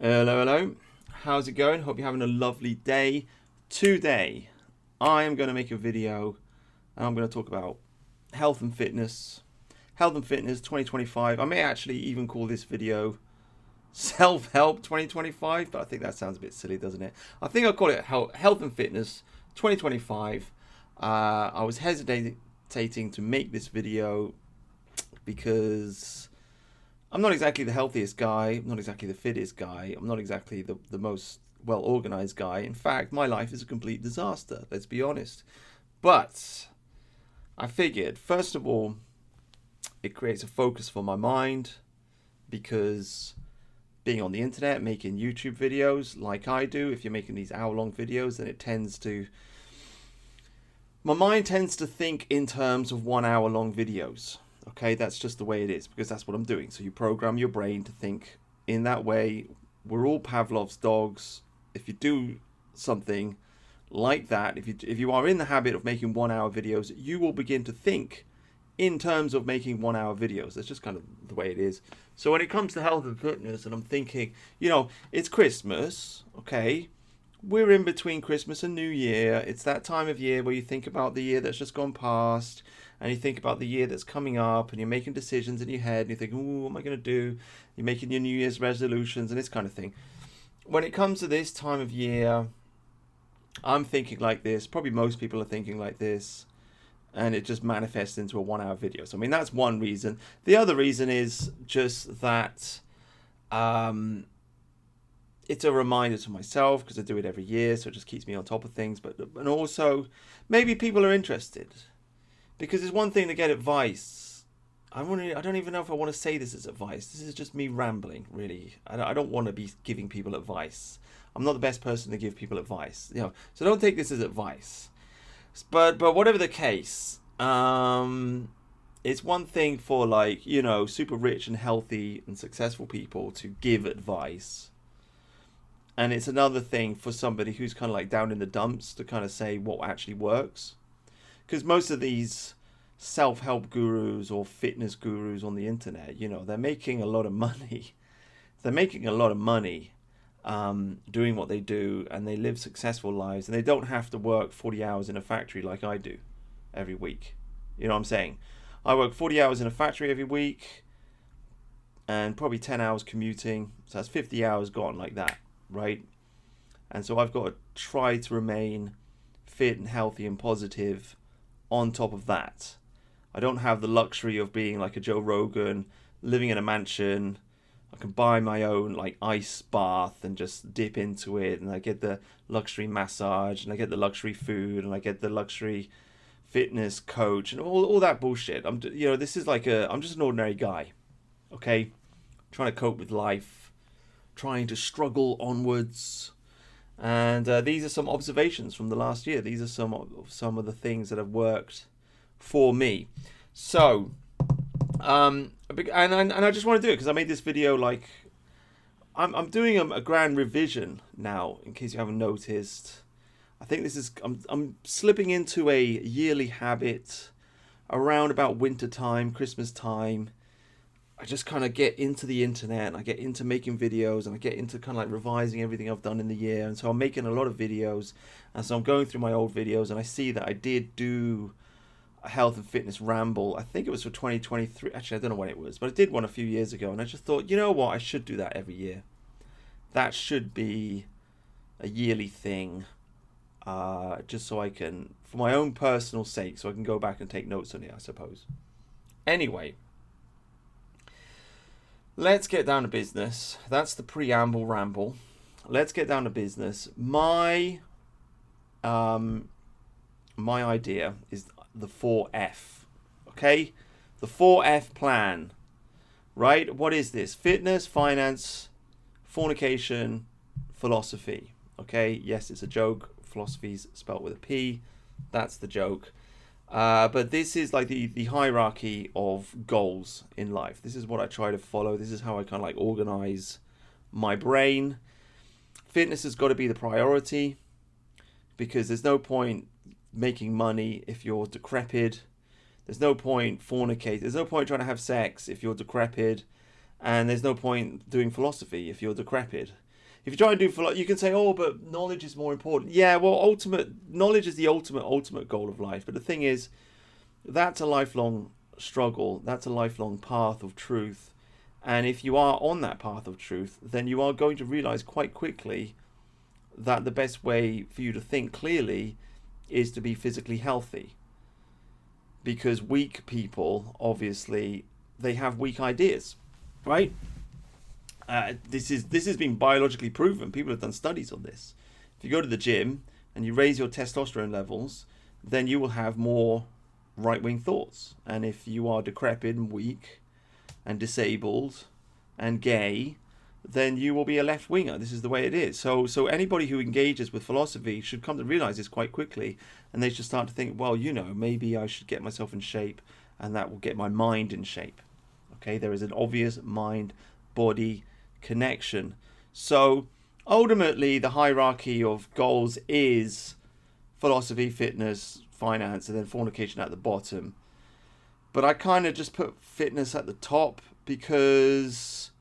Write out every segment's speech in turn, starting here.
Hello, hello. How's it going? Hope you're having a lovely day. Today, I am going to make a video and I'm going to talk about health and fitness. Health and fitness 2025. I may actually even call this video self-help 2025, but I think that sounds a bit silly, doesn't it? I think I'll call it health and fitness 2025. I was hesitating to make this video because I'm not exactly the healthiest guy. I'm not exactly the fittest guy. I'm not exactly the most well-organized guy. In fact, my life is a complete disaster. Let's be honest. But I figured, first of all, it creates a focus for my mind because being on the internet, making YouTube videos like I do, if you're making these hour-long videos, then my mind tends to think in terms of 1 hour long videos. Okay, that's just the way it is because that's what I'm doing. So you program your brain to think in that way. We're all Pavlov's dogs. If you do something like that, if you are in the habit of making 1 hour videos, you will begin to think in terms of making 1 hour videos. That's just kind of the way it is. So when it comes to health and fitness, and I'm thinking, it's Christmas, okay? We're in between Christmas and New Year. It's that time of year where you think about the year that's just gone past, and you think about the year that's coming up, and you're making decisions in your head, and you think, ooh, what am I going to do? You're making your New Year's resolutions and this kind of thing. When it comes to this time of year, I'm thinking like this. Probably most people are thinking like this, and it just manifests into a 1 hour video. So, I mean, that's one reason. The other reason is just that it's a reminder to myself because I do it every year, so it just keeps me on top of things. And also, maybe people are interested. Because it's one thing to get advice. I don't even know if I want to say this as advice. This is just me rambling, really. I don't want to be giving people advice. I'm not the best person to give people advice, So don't take this as advice. But whatever the case, it's one thing for super rich and healthy and successful people to give advice. And it's another thing for somebody who's kind of like down in the dumps to kind of say what actually works. Because most of these self-help gurus or fitness gurus on the internet, they're making a lot of money. They're making a lot of money doing what they do, and they live successful lives, and they don't have to work 40 hours in a factory like I do every week. You know what I'm saying? I work 40 hours in a factory every week and probably 10 hours commuting. So that's 50 hours gone like that, right? And so I've got to try to remain fit and healthy and positive on top of that. I don't have the luxury of being like a Joe Rogan, living in a mansion. I can buy my own ice bath and just dip into it, and I get the luxury massage, and I get the luxury food, and I get the luxury fitness coach, and all that bullshit. This is I'm just an ordinary guy, okay, trying to cope with life, trying to struggle onwards. And these are some observations from the last year. These are some of the things that have worked for me. So, and I just want to do it because I made this video I'm doing a grand revision now. In case you haven't noticed, I think I'm slipping into a yearly habit around about winter time, Christmas time. I just kind of get into the internet and I get into making videos and I get into kind of revising everything I've done in the year. And so I'm making a lot of videos. And so I'm going through my old videos and I see that I did do a health and fitness ramble. I think it was for 2023. Actually, I don't know when it was, but I did one a few years ago. And I just thought, you know what? I should do that every year. That should be a yearly thing. Just so I can, for my own personal sake, so I can go back and take notes on it, I suppose. Anyway. Let's get down to business. That's the preamble ramble. Let's get down to business. My idea is the 4F. Okay? The 4F plan. Right? What is this? Fitness, finance, fornication, philosophy. Okay? Yes, it's a joke. Philosophy's spelled with a P. That's the joke. But this is the hierarchy of goals in life. This is what I try to follow. This is how I kind of organize my brain. Fitness has got to be the priority because there's no point making money if you're decrepit. There's no point fornicating. There's no point trying to have sex if you're decrepit. And there's no point doing philosophy if you're decrepit. if you try and do you can say, oh, but knowledge is more important. Yeah, well, ultimate knowledge is the ultimate goal of life. But the thing is, that's a lifelong struggle. That's a lifelong path of truth. And if you are on that path of truth, then you are going to realize quite quickly that the best way for you to think clearly is to be physically healthy. Because weak people, obviously, they have weak ideas, right? This has been biologically proven. People have done studies on this. If you go to the gym and you raise your testosterone levels, then you will have more right-wing thoughts. And if you are decrepit and weak and disabled and gay, then you will be a left-winger. This is the way it is. So anybody who engages with philosophy should come to realize this quite quickly, and they should start to think, well, maybe I should get myself in shape, and that will get my mind in shape. Okay, there is an obvious mind-body connection. So ultimately, the hierarchy of goals is philosophy, fitness, finance, and then fornication at the bottom. But I kind of just put fitness at the top because,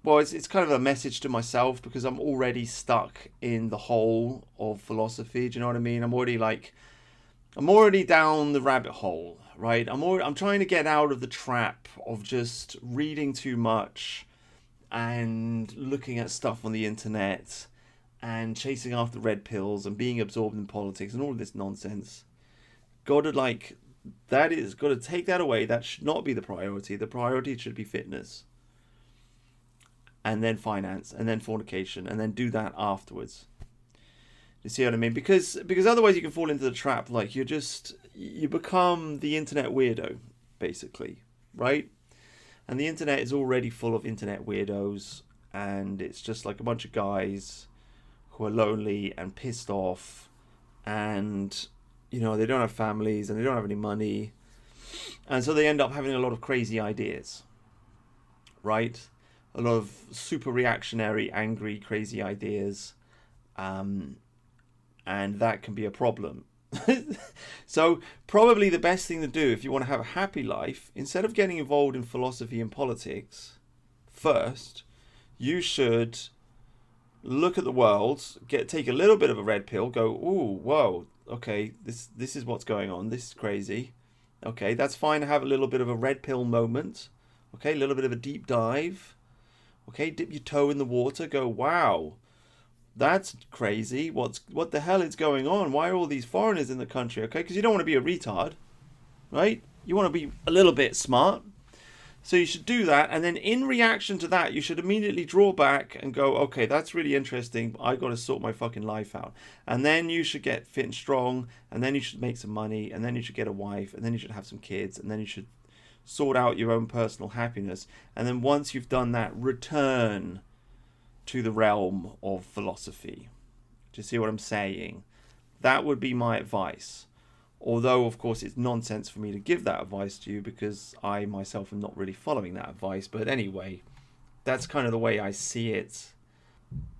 well, it's kind of a message to myself, because I'm already stuck in the hole of philosophy. Do you know what I mean? I'm already down the rabbit hole, right? I'm trying to get out of the trap of just reading too much and looking at stuff on the internet and chasing after red pills and being absorbed in politics and all of this nonsense. Got to take that away. That should not be the priority. The priority should be fitness, and then finance, and then fornication, and then do that afterwards. You see what I mean? Because otherwise you can fall into the trap. Like, you become the internet weirdo, basically, right? And the internet is already full of internet weirdos, and it's just like a bunch of guys who are lonely and pissed off, and they don't have families and they don't have any money, and so they end up having a lot of crazy ideas, right? A lot of super reactionary, angry, crazy ideas, and that can be a problem. So probably the best thing to do if you want to have a happy life, instead of getting involved in philosophy and politics, first you should look at the world, take a little bit of a red pill, go, ooh, whoa, okay, this is what's going on, this is crazy. Okay, that's fine to have a little bit of a red pill moment. Okay, a little bit of a deep dive. Okay, dip your toe in the water, go, wow, that's crazy. What the hell is going on? Why are all these foreigners in the country? Okay, because you don't want to be a retard, right? You want to be a little bit smart. So you should do that, and then in reaction to that, you should immediately draw back and go, okay, that's really interesting, but I got to sort my fucking life out. And then you should get fit and strong, and then you should make some money, and then you should get a wife, and then you should have some kids, and then you should sort out your own personal happiness. And then once you've done that, return to the realm of philosophy. Do you see what I'm saying? That would be my advice. Although, of course, it's nonsense for me to give that advice to you, because I myself am not really following that advice. But anyway, that's kind of the way I see it.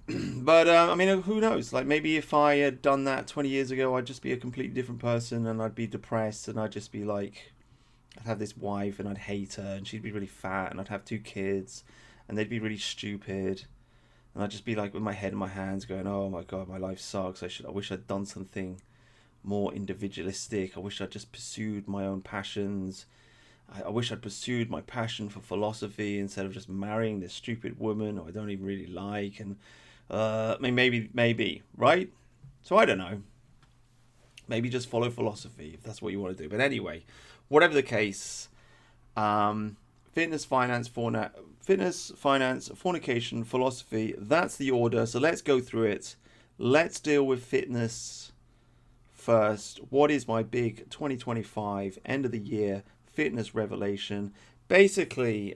But, I mean, who knows? Like, maybe if I had done that 20 years ago, I'd just be a completely different person, and I'd be depressed, and I'd just be like, I'd have this wife, and I'd hate her, and she'd be really fat, and I'd have 2 kids, and they'd be really stupid. And I'd just be like with my head in my hands going, oh my God, my life sucks. I wish I'd done something more individualistic. I wish I'd just pursued my own passions. I wish I'd pursued my passion for philosophy instead of just marrying this stupid woman who I don't even really like. And I mean, maybe, right? So I don't know. Maybe just follow philosophy if that's what you want to do. But anyway, whatever the case, fitness, finance, fornication, philosophy, that's the order. So let's go through it. Let's deal with fitness first. What is my big 2025 end of the year fitness revelation? Basically,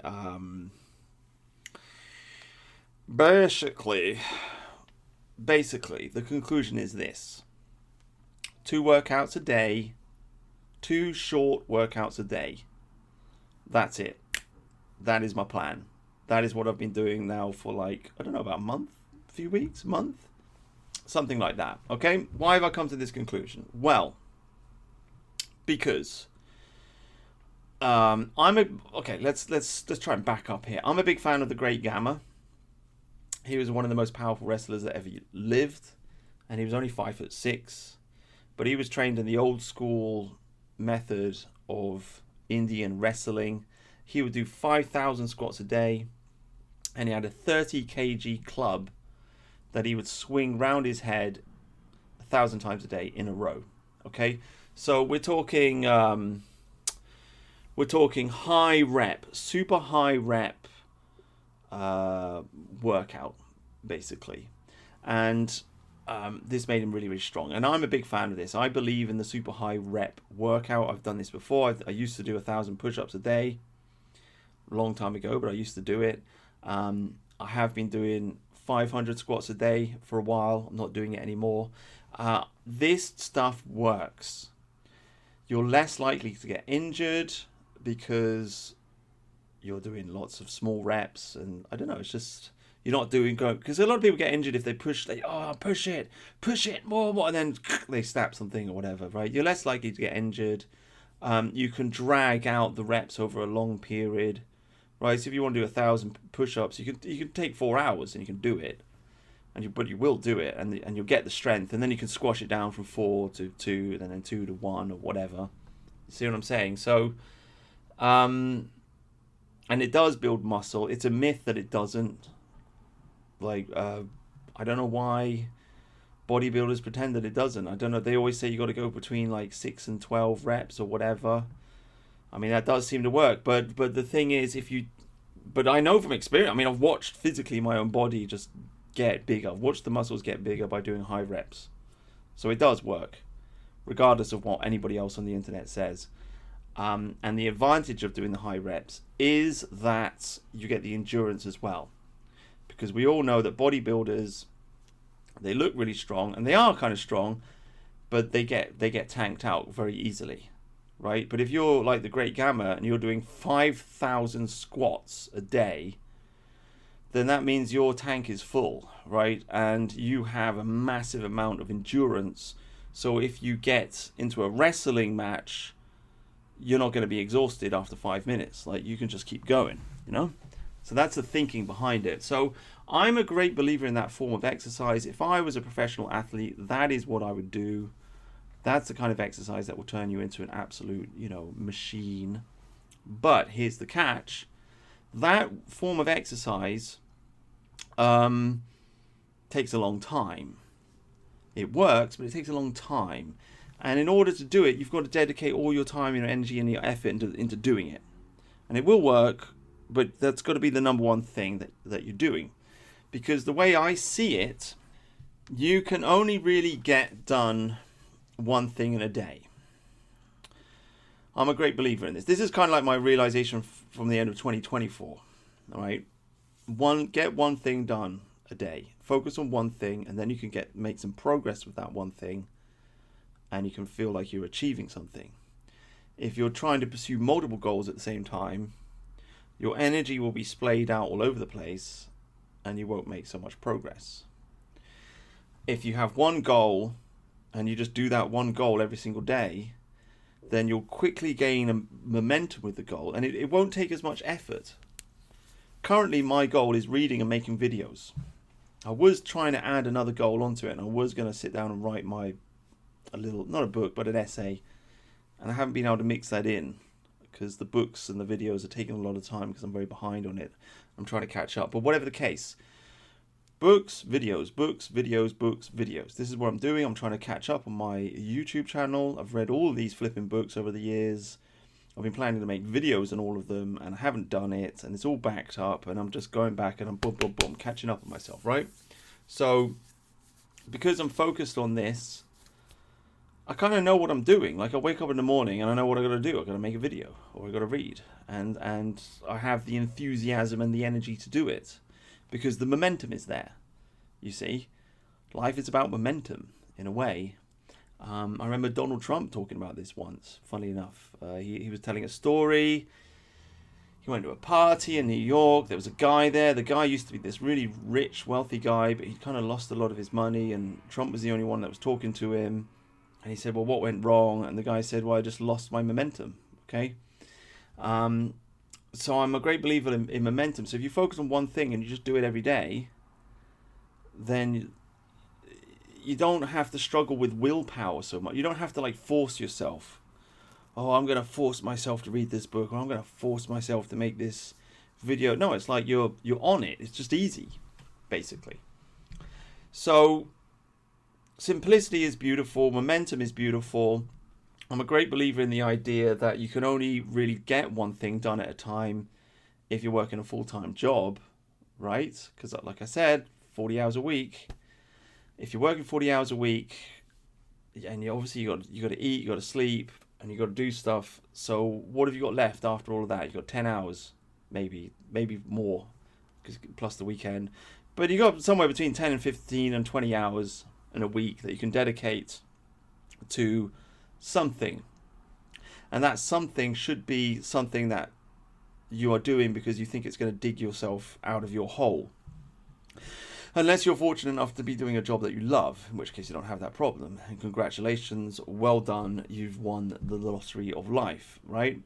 the conclusion is this: 2 workouts a day, 2 short workouts a day. That's it. That is my plan. That is what I've been doing now for, like, I don't know, about a month, a few weeks, month, something like that. Okay, why have I come to this conclusion? Well, because let's try and back up here. I'm a big fan of the Great Gamma. He was one of the most powerful wrestlers that ever lived, and he was only 5'6", but he was trained in the old school method of Indian wrestling. He would do 5,000 squats a day, and he had a 30 kg club that he would swing round his head 1,000 times a day in a row. Okay, so we're talking high rep, super high rep workout, basically, and this made him really, really strong. And I'm a big fan of this. I believe in the super high rep workout. I've done this before. I used to do 1,000 push-ups a day a long time ago, but I used to do it. I have been doing 500 squats a day for a while. I'm not doing it anymore. This stuff works. You're less likely to get injured because you're doing lots of small reps, and I don't know, it's just you're not doing go, because a lot of people get injured if they push it more, and then they snap something or whatever, right? You're less likely to get injured. You can drag out the reps over a long period, right? So if you want to do 1,000 push-ups, you can take 4 hours and you can do it, but you will do it, and you'll get the strength, and then you can squash it down from 4 to 2, and then 2 to 1 or whatever. See what I'm saying? So, and it does build muscle. It's a myth that it doesn't. Like, I don't know why bodybuilders pretend that it doesn't. I don't know. They always say you got to go between like 6 and 12 reps or whatever. I mean, that does seem to work. But the thing is, but I know from experience. I mean, I've watched physically my own body just get bigger. I've watched the muscles get bigger by doing high reps. So it does work, regardless of what anybody else on the internet says. And the advantage of doing the high reps is that you get the endurance as well. Because we all know that bodybuilders, they look really strong, and they are kind of strong, but they get tanked out very easily, right? But if you're like the Great Gamma and you're doing 5,000 squats a day, then that means your tank is full, right? And you have a massive amount of endurance. So if you get into a wrestling match, you're not going to be exhausted after 5 minutes. Like, you can just keep going, you know? So that's the thinking behind it. So I'm a great believer in that form of exercise. If I was a professional athlete, that is what I would do. That's the kind of exercise that will turn you into an absolute, machine. But here's the catch. That form of exercise takes a long time. It works, but it takes a long time. And in order to do it, you've got to dedicate all your time, your energy, and your effort into doing it. And it will work, but that's got to be the number one thing that you're doing. Because the way I see it, you can only really get done one thing in a day. I'm a great believer in this. This is kind of like my realization from the end of 2024. All right, get one thing done a day. Focus on one thing, and then you can make some progress with that one thing, and you can feel like you're achieving something. If you're trying to pursue multiple goals at the same time, your energy will be splayed out all over the place, and you won't make so much progress. If you have one goal, and you just do that one goal every single day, then you'll quickly gain a momentum with the goal, and it won't take as much effort. Currently, my goal is reading and making videos. I was trying to add another goal onto it, and I was going to sit down and write not a book, but an essay, and I haven't been able to mix that in because the books and the videos are taking a lot of time because I'm very behind on it. I'm trying to catch up, but whatever the case, books, videos, books, videos, books, videos. This is what I'm doing. I'm trying to catch up on my YouTube channel. I've read all of these flipping books over the years. I've been planning to make videos on all of them, and I haven't done it, and it's all backed up, and I'm just going back and I'm boom, catching up on myself, right? So, because I'm focused on this, I kind of know what I'm doing. Like, I wake up in the morning and I know what I got to do. I got to make a video, or I got to read, and I have the enthusiasm and the energy to do it because the momentum is there. You see, life is about momentum in a way. I remember Donald Trump talking about this once. Funny enough, he was telling a story. He went to a party in New York. There was a guy there. The guy used to be this really rich, wealthy guy, but he kind of lost a lot of his money, and Trump was the only one that was talking to him. And he said, well, what went wrong? And the guy said, well, I just lost my momentum. Okay. So I'm a great believer in momentum. So if you focus on one thing and you just do it every day, then you don't have to struggle with willpower so much. You don't have to like force yourself. Oh, I'm going to force myself to read this book, or I'm going to force myself to make this video. No, it's like you're on it. It's just easy, basically. So simplicity is beautiful. Momentum is beautiful. I'm a great believer in the idea that you can only really get one thing done at a time if you're working a full-time job, right? Because like I said, 40 hours a week. If you're working 40 hours a week, and you obviously you got to eat, you got to sleep, and you got to do stuff. So what have you got left after all of that? You got 10 hours, maybe more, plus the weekend. But you got somewhere between 10 and 15 and 20 hours in a week that you can dedicate to something. And that something should be something that you are doing because you think it's going to dig yourself out of your hole. Unless you're fortunate enough to be doing a job that you love, in which case you don't have that problem. And congratulations, well done, you've won the lottery of life, right?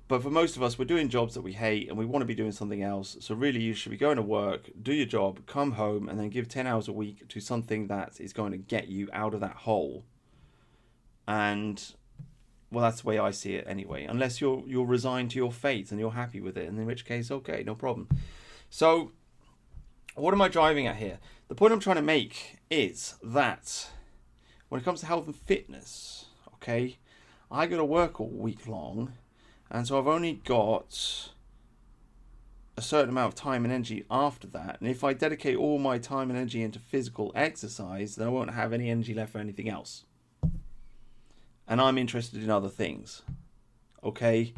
But for most of us, we're doing jobs that we hate and we want to be doing something else. So really you should be going to work, do your job, come home, and then give 10 hours a week to something that is going to get you out of that hole. And, well, that's the way I see it anyway. Unless you're resigned to your fate and you're happy with it, and in which case, okay, no problem. So, what am I driving at here? The point I'm trying to make is that when it comes to health and fitness, okay, I got to work all week long, and so I've only got a certain amount of time and energy after that. And if I dedicate all my time and energy into physical exercise, then I won't have any energy left for anything else. And I'm interested in other things, okay?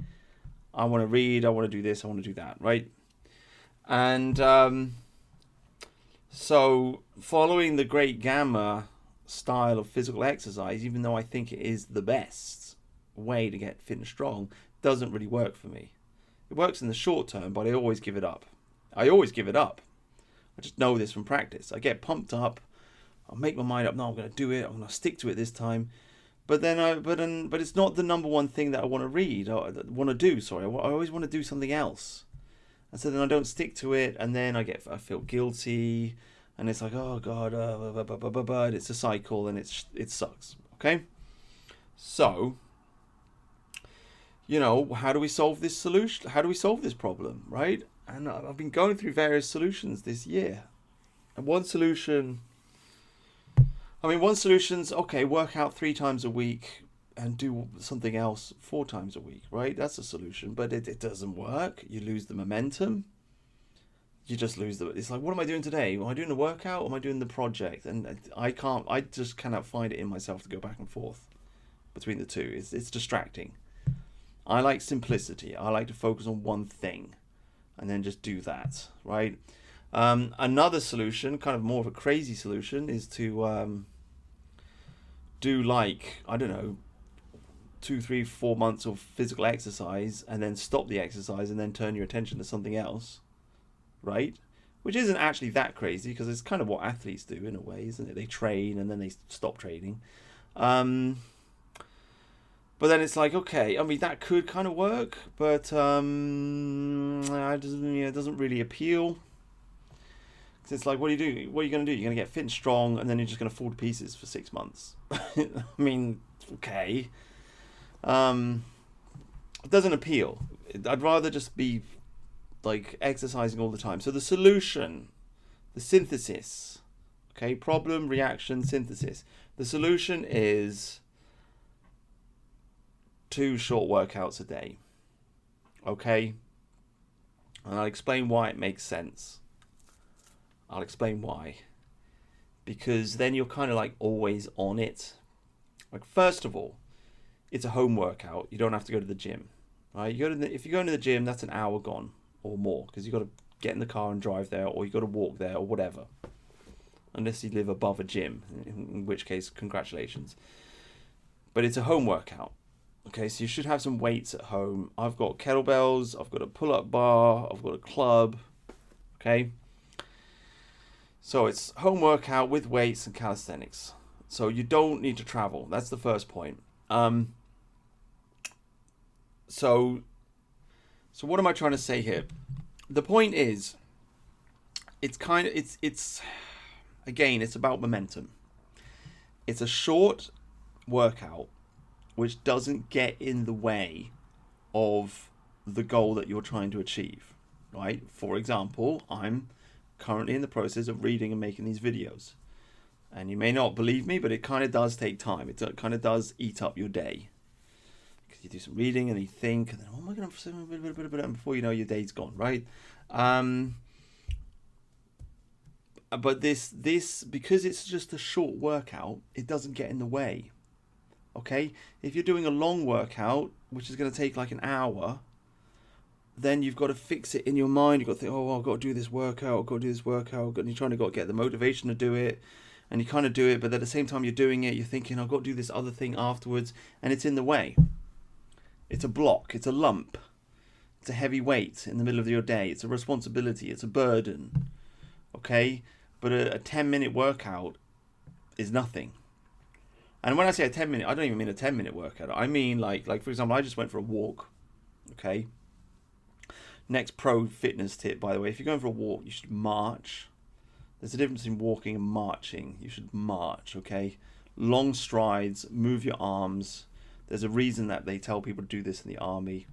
I want to read, I want to do this, I want to do that, right? And so following the Great Gamma style of physical exercise, even though I think it is the best way to get fit and strong, doesn't really work for me. It works in the short term, but I always give it up. I just know this from practice. I get pumped up, I'll make my mind up, no, I'm going to do it, I'm going to stick to it this time. But then but it's not the number one thing that I want to read, or want to do, sorry. I always want to do something else. And so then I don't stick to it, and then I feel guilty, and it's like, oh God, but it's a cycle, and it sucks. Okay, so how do we solve this solution? How do we solve this problem, right? And I've been going through various solutions this year, and one solution's okay, work out 3 times a week and do something else 4 times a week, right? That's a solution, but it doesn't work. You lose the momentum. You just lose it's like, what am I doing today? Am I doing the workout or am I doing the project? And I just cannot find it in myself to go back and forth between the two. It's distracting. I like simplicity. I like to focus on one thing and then just do that, right? Another solution, kind of more of a crazy solution, is to do 2, 3, 4 months of physical exercise and then stop the exercise and then turn your attention to something else, right? Which isn't actually that crazy because it's kind of what athletes do in a way, isn't it? They train and then they stop training. But then it's like, okay, that could kind of work, but it doesn't really appeal. It's like, what do you do? What are you going to do? You're going to get fit and strong, and then you're just going to fall to pieces for 6 months. Okay. It doesn't appeal. I'd rather just be like exercising all the time. So the solution, the synthesis, okay, problem, reaction, synthesis. The solution is 2 short workouts a day. Okay? And I'll explain why it makes sense. I'll explain why. Because then you're kind of like always on it. Like, first of all, it's a home workout. You don't have to go to the gym. Right? If you go into the gym, that's an hour gone or more because you've got to get in the car and drive there, or you've got to walk there or whatever. Unless you live above a gym, in which case, congratulations. But it's a home workout. Okay, so you should have some weights at home. I've got kettlebells, I've got a pull-up bar, I've got a club. Okay? So it's home workout with weights and calisthenics. So you don't need to travel. That's the first point. So what am I trying to say here? The point is, it's again, it's about momentum. It's a short workout which doesn't get in the way of the goal that you're trying to achieve, right? For example, I'm currently in the process of reading and making these videos. And you may not believe me, but it kind of does take time. It kind of does eat up your day. Because you do some reading and you think, and then, oh my God, and before you know, your day's gone, right? But this, because it's just a short workout, it doesn't get in the way. Okay? If you're doing a long workout, which is going to take like an hour, then you've got to fix it in your mind. You've got to think, oh, I've got to do this workout, I've got to do this workout, and you're trying to get the motivation to do it. And you kind of do it, but at the same time you're doing it, you're thinking, I've got to do this other thing afterwards, and it's in the way. It's a block, it's a lump, it's a heavy weight in the middle of your day, it's a responsibility, it's a burden, okay? But a 10-minute workout is nothing. And when I say a 10-minute, I don't even mean a 10-minute workout. I mean, like for example, I just went for a walk, okay? Next pro fitness tip, by the way, if you're going for a walk, you should march. There's a difference in walking and marching. You should march, okay? Long strides, move your arms. There's a reason that they tell people to do this in the army.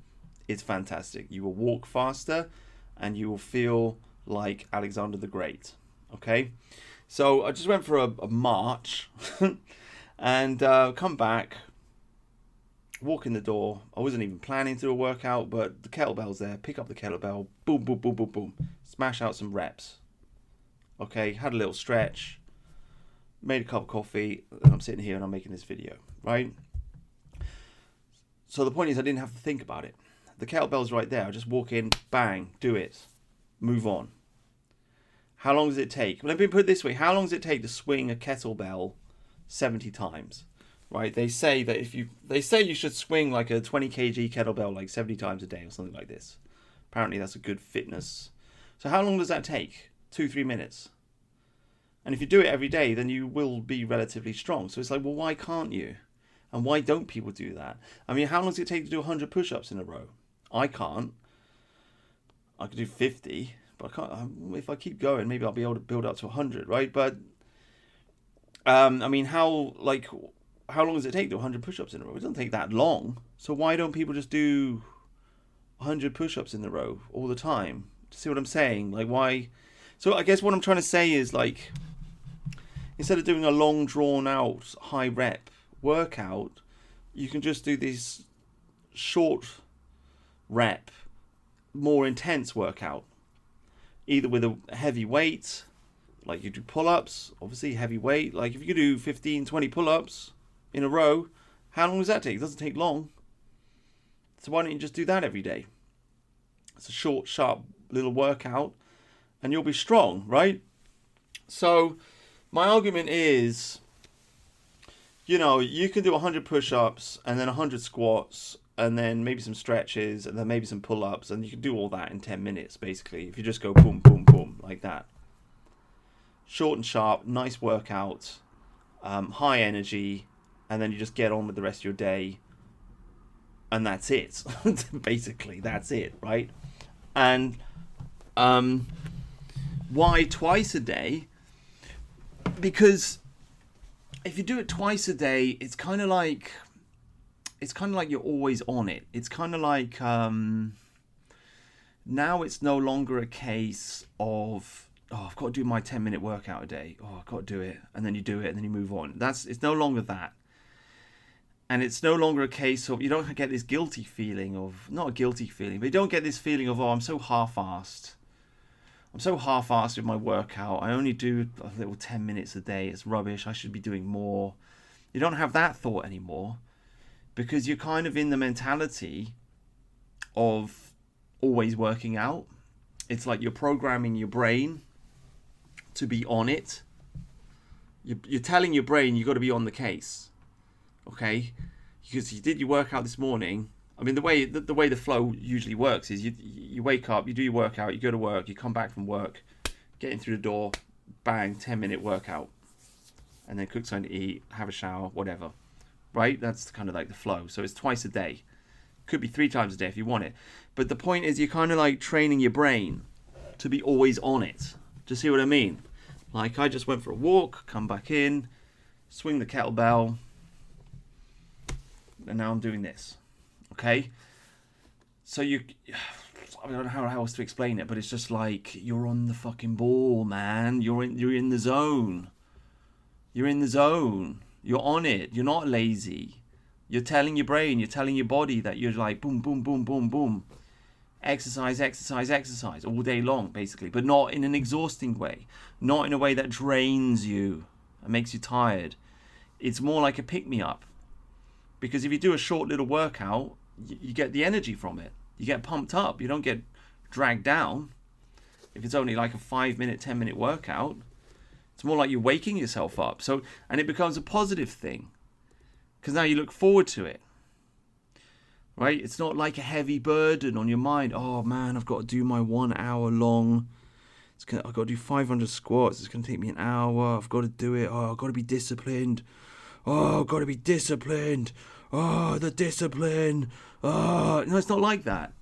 It's fantastic. You will walk faster and you will feel like Alexander the Great, okay? So I just went for a march and come back, walk in the door. I wasn't even planning to do a workout, but the kettlebell's there. Pick up the kettlebell, boom, boom, boom, boom, boom. Smash out some reps. Okay, had a little stretch, made a cup of coffee, and I'm sitting here and I'm making this video, right? So the point is I didn't have to think about it. The kettlebell's right there. I just walk in, bang, do it, move on. How long does it take? Let me put it this way. How long does it take to swing a kettlebell 70 times? Right? They say that you should swing like a 20 kg kettlebell like 70 times a day or something like this. Apparently that's a good fitness. So how long does that take? 2-3 minutes. And if you do it every day, then you will be relatively strong. So it's like, well, why can't you? And why don't people do that? I mean, how long does it take to do 100 push-ups in a row? I can't. I could do 50, but I can't. If I keep going, maybe I'll be able to build up to 100, right? But I mean, how long does it take to do 100 push-ups in a row? It doesn't take that long. So why don't people just do 100 push-ups in a row all the time? See what I'm saying? Like, why? So I guess what I'm trying to say is, like, instead of doing a long drawn out high rep workout, you can just do this short rep, more intense workout, either with a heavy weight, like you do pull-ups, obviously heavy weight. Like if you do 15-20 pull-ups in a row, how long does that take? It doesn't take long. So why don't you just do that every day? It's a short, sharp little workout and you'll be strong, right? So my argument is, you know, you can do 100 push-ups and then 100 squats and then maybe some stretches and then maybe some pull-ups, and you can do all that in 10 minutes, basically, if you just go boom, boom, boom, like that. Short and sharp, nice workout, high energy, and then you just get on with the rest of your day, and that's it. Basically, that's it, right? And why twice a day? Because if you do it twice a day, it's kind of like you're always on it. It's kind of like now it's no longer a case of, oh, I've got to do my 10-minute workout a day. Oh, I've got to do it, and then you do it, and then you move on. It's no longer that. And it's no longer a case of, you don't get this guilty feeling of, not a guilty feeling, but you don't get this feeling of, oh, I'm so half-assed. I'm so half-assed with my workout. I only do a little 10 minutes a day. It's rubbish. I should be doing more. You don't have that thought anymore because you're kind of in the mentality of always working out. It's like you're programming your brain to be on it. You're telling your brain you've got to be on the case. Okay, because you did your workout this morning. I mean, the way the flow usually works is you wake up, you do your workout, you go to work, you come back from work, get in through the door, bang, 10-minute workout, and then cook something to eat, have a shower, whatever, right? That's kind of like the flow. So it's twice a day, could be 3 times a day if you want it. But the point is, you're kind of like training your brain to be always on it. Do you see what I mean? Like, I just went for a walk, come back in, swing the kettlebell, and now I'm doing this. Okay? So I don't know how else to explain it, but it's just like, you're on the fucking ball, man. You're in the zone. You're in the zone. You're on it. You're not lazy. You're telling your brain, you're telling your body that you're like boom, boom, boom, boom, boom. Exercise, exercise, exercise all day long, basically. But not in an exhausting way. Not in a way that drains you and makes you tired. It's more like a pick-me-up. Because if you do a short little workout, you get the energy from it. You get pumped up. You don't get dragged down. If it's only like a 5-minute, 10-minute workout, it's more like you're waking yourself up. So, and it becomes a positive thing. Because now you look forward to it. Right? It's not like a heavy burden on your mind. Oh man, I've got to do my 1 hour long. I've got to do 500 squats. It's going to take me an hour. I've got to do it. Oh, I've got to be disciplined. Oh, I've got to be disciplined. Oh, the discipline. Oh, no, it's not like that.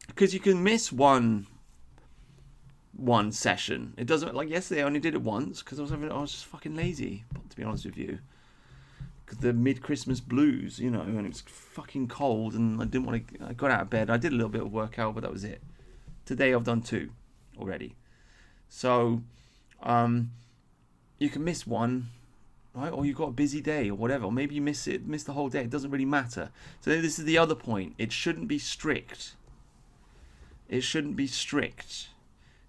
Because you can miss one session. It doesn't, like yesterday I only did it once because I was just fucking lazy, to be honest with you. The mid-Christmas blues, you know, and it was fucking cold and I didn't want to. I got out of bed. I did a little bit of workout, but that was it. Today I've done 2 already. So you can miss one, right? Or you've got a busy day or whatever. Or maybe you miss the whole day. It doesn't really matter. So this is the other point. It shouldn't be strict. It shouldn't be strict.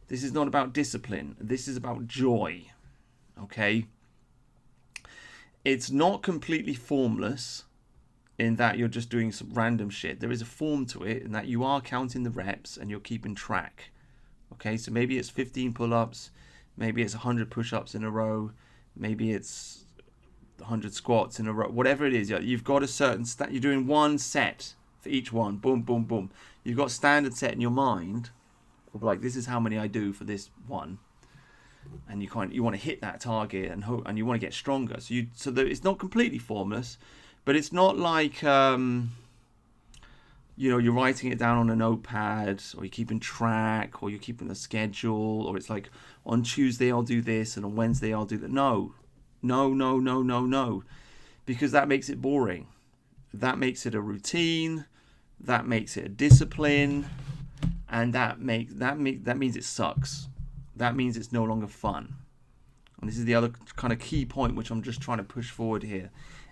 This is not about discipline. This is about joy. Okay? It's not completely formless in that you're just doing some random shit. There is a form to it in that you are counting the reps and you're keeping track. Okay, so maybe it's 15 pull-ups, maybe it's 100 push-ups in a row, maybe it's 100 squats in a row, whatever it is. You've got a certain you're doing one set for each one. Boom, boom, boom. You've got standard set in your mind of like, this is how many I do for this one. And you want to hit that target and you want to get stronger. So it's not completely formless, but it's not like you're writing it down on a notepad, or you're keeping track, or you're keeping a schedule, or it's like on Tuesday I'll do this and on Wednesday I'll do that. No, because that makes it boring. That makes it a routine. That makes it a discipline, and that means it sucks. That means it's no longer fun. And this is the other kind of key point which I'm just trying to push forward here.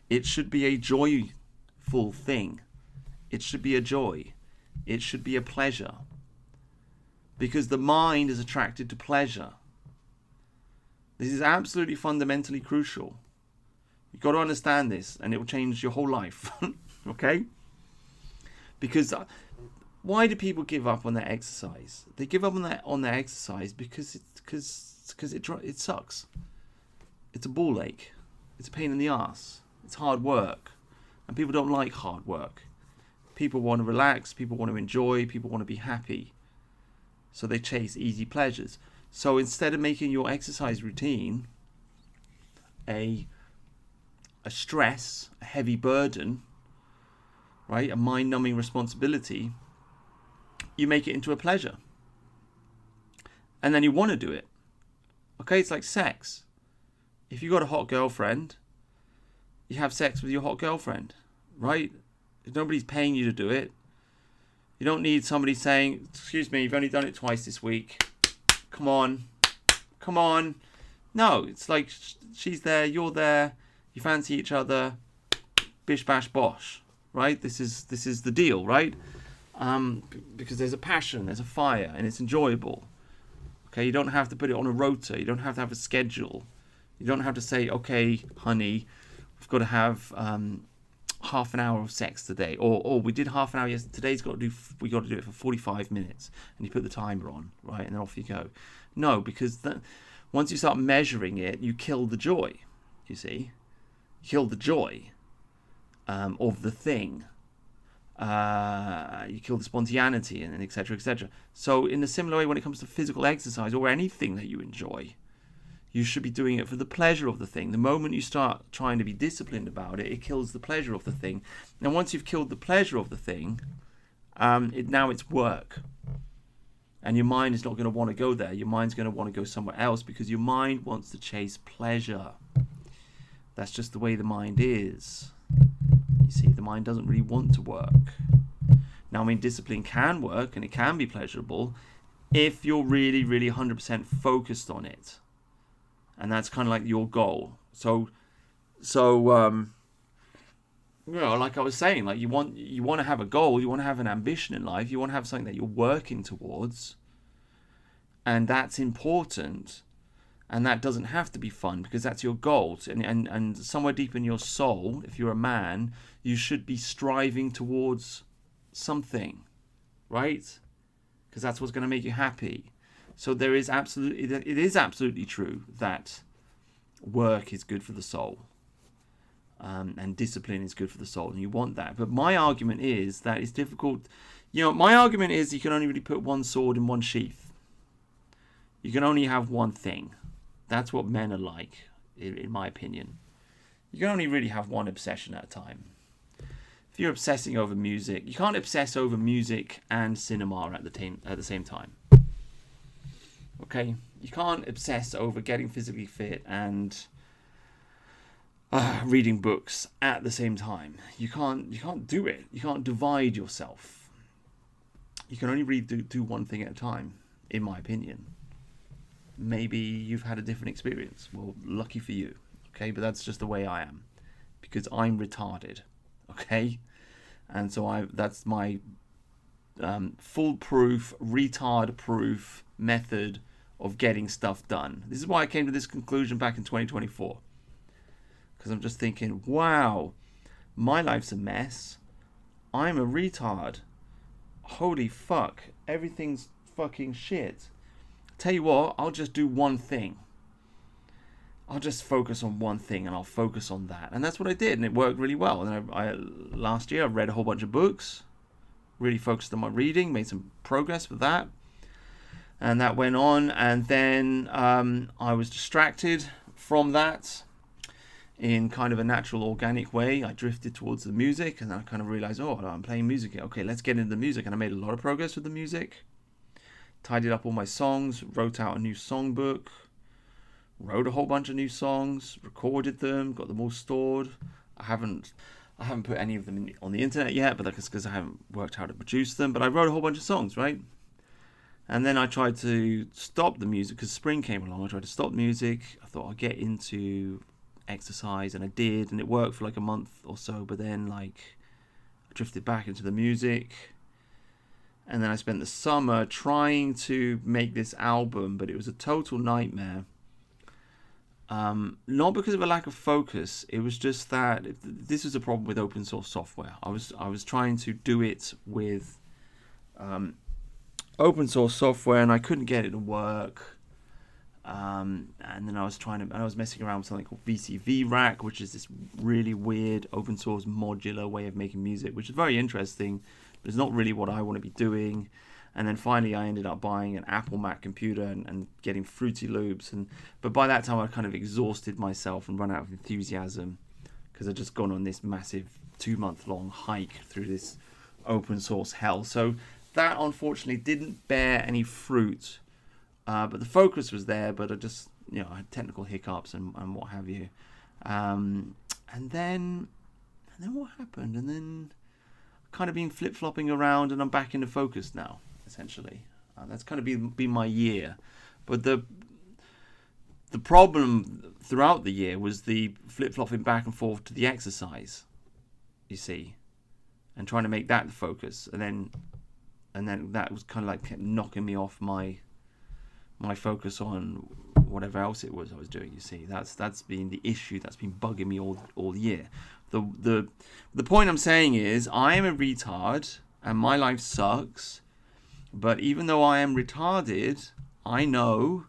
It should be a joyful thing. It should be a joy. It should be a pleasure. Because the mind is attracted to pleasure. This is absolutely fundamentally crucial. You've got to understand this, and it will change your whole life. Okay? Because why do people give up on their exercise? They give up on their exercise because it sucks. It's a ball ache. It's a pain in the ass. It's hard work, and people don't like hard work. People want to relax. People want to enjoy. People want to be happy. So they chase easy pleasures. So instead of making your exercise routine a stress, a heavy burden, right, a mind-numbing responsibility, you make it into a pleasure. And then you want to do it. Okay, it's like sex. If you've got a hot girlfriend, you have sex with your hot girlfriend, right? If nobody's paying you to do it, you don't need somebody saying, excuse me, you've only done it twice this week. Come on. No, it's like she's there, you're there, you fancy each other, bish bash bosh, right? This is the deal, right? Because there's a passion, there's a fire, and it's enjoyable. Okay, you don't have to put it on a rota. You don't have to have a schedule. You don't have to say, okay, honey, we've got to have half an hour of sex today, or we did half an hour yesterday. We got to do it for 45 minutes, and you put the timer on, right, and then off you go. No, because once you start measuring it, you kill the joy. You see, you kill the joy of the thing. You kill the spontaneity, and etc., etc. So in a similar way, when it comes to physical exercise or anything that you enjoy, you should be doing it for the pleasure of the thing. The moment you start trying to be disciplined about it, it kills the pleasure of the thing. And once you've killed the pleasure of the thing, now it's work. And your mind is not going to want to go there. Your mind's going to want to go somewhere else because your mind wants to chase pleasure. That's just the way the mind is. You see, the mind doesn't really want to work. Now, I mean, discipline can work and it can be pleasurable if you're really, really 100% focused on it. And that's kind of like your goal. So, like I was saying, like you want to have a goal, you want to have an ambition in life, you want to have something that you're working towards, and that's important, and that doesn't have to be fun because that's your goal. And somewhere deep in your soul, if you're a man, you should be striving towards something, right? Because that's what's going to make you happy. So it is absolutely true that work is good for the soul. And discipline is good for the soul, and you want that. But my argument is that it's difficult. My argument is you can only really put one sword in one sheath. You can only have one thing. That's what men are like, in my opinion. You can only really have one obsession at a time. If you're obsessing over music, you can't obsess over music and cinema at the same time. Okay? You can't obsess over getting physically fit and reading books at the same time. You can't do it. You can't divide yourself. You can only really do one thing at a time, in my opinion. Maybe you've had a different experience. Well, lucky for you. Okay, but that's just the way I am, because I'm retarded. Okay, and so that's my foolproof, retard-proof method of getting stuff done. This is why I came to this conclusion back in 2024. Because I'm just thinking, wow, my life's a mess. I'm a retard. Holy fuck, everything's fucking shit. Tell you what, I'll just do one thing. I'll just focus on one thing and I'll focus on that. And that's what I did, and it worked really well. And last year I read a whole bunch of books, really focused on my reading, made some progress with that. And that went on, and then I was distracted from that in kind of a natural, organic way. I drifted towards the music, and then I kind of realized, I'm playing music. Okay, let's get into the music. And I made a lot of progress with the music. Tidied up all my songs, wrote out a new songbook, wrote a whole bunch of new songs, recorded them, got them all stored. I haven't put any of them on the internet yet, but that's because I haven't worked out how to produce them. But I wrote a whole bunch of songs, right? And then I tried to stop the music because spring came along. I tried to stop music. I thought I'd get into exercise, and I did, and it worked for like a month or so. But then I drifted back into the music, and then I spent the summer trying to make this album, but it was a total nightmare. Not because of a lack of focus. It was just that this is a problem with open source software. I was trying to do it with open source software, and I couldn't get it to work. And then I was messing around with something called VCV Rack, which is this really weird open source modular way of making music, which is very interesting, but it's not really what I want to be doing. And then finally I ended up buying an Apple Mac computer and getting Fruity Loops. But by that time I kind of exhausted myself and run out of enthusiasm, because I'd just gone on this massive 2-month-long hike through this open source hell. So that unfortunately didn't bear any fruit. But the focus was there, but I just, I had technical hiccups and what have you. And then what happened? And then kind of been flip-flopping around, and I'm back into focus now, essentially. That's kind of been my year. But the problem throughout the year was the flip-flopping back and forth to the exercise, you see, and trying to make that the focus. And then that was kind of like kept knocking me off my focus on whatever else it was I was doing. You see, that's been the issue that's been bugging me all year. The point I'm saying is, I am a retard and my life sucks, but even though I am retarded, I know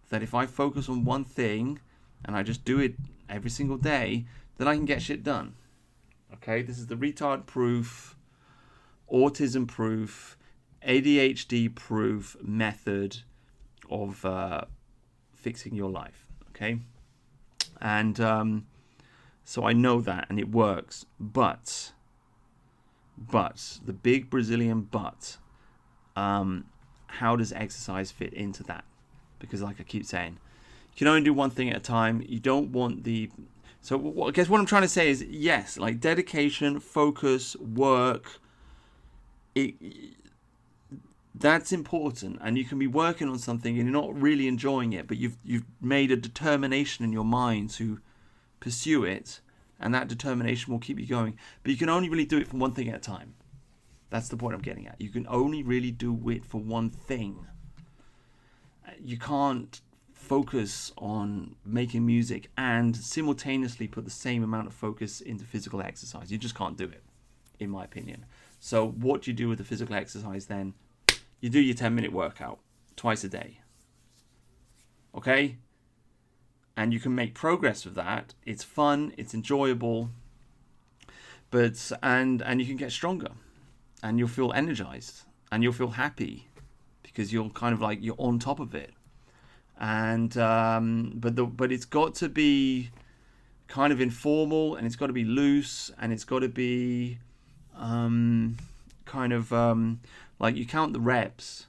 that if I focus on one thing and I just do it every single day, then I can get shit done. Okay, this is the retard proof, autism proof, ADHD proof method of fixing your life. Okay, and so I know that, and it works, but the big Brazilian but, how does exercise fit into that? Because like I keep saying, you can only do one thing at a time. You don't want the... So I guess what I'm trying to say is, yes, like dedication, focus, work, that's important. And you can be working on something and you're not really enjoying it, but you've made a determination in your mind to pursue it, and that determination will keep you going. But you can only really do it for one thing at a time. That's the point I'm getting at. You can only really do it for one thing. You can't focus on making music and simultaneously put the same amount of focus into physical exercise. You just can't do it, in my opinion. So what do you do with the physical exercise then? You do your 10-minute workout twice a day. Okay? And you can make progress with that. It's fun, it's enjoyable, but and you can get stronger, and you'll feel energized, and you'll feel happy because you're kind of like you're on top of it. And but it's got to be kind of informal, and it's got to be loose, and it's got to be like you count the reps,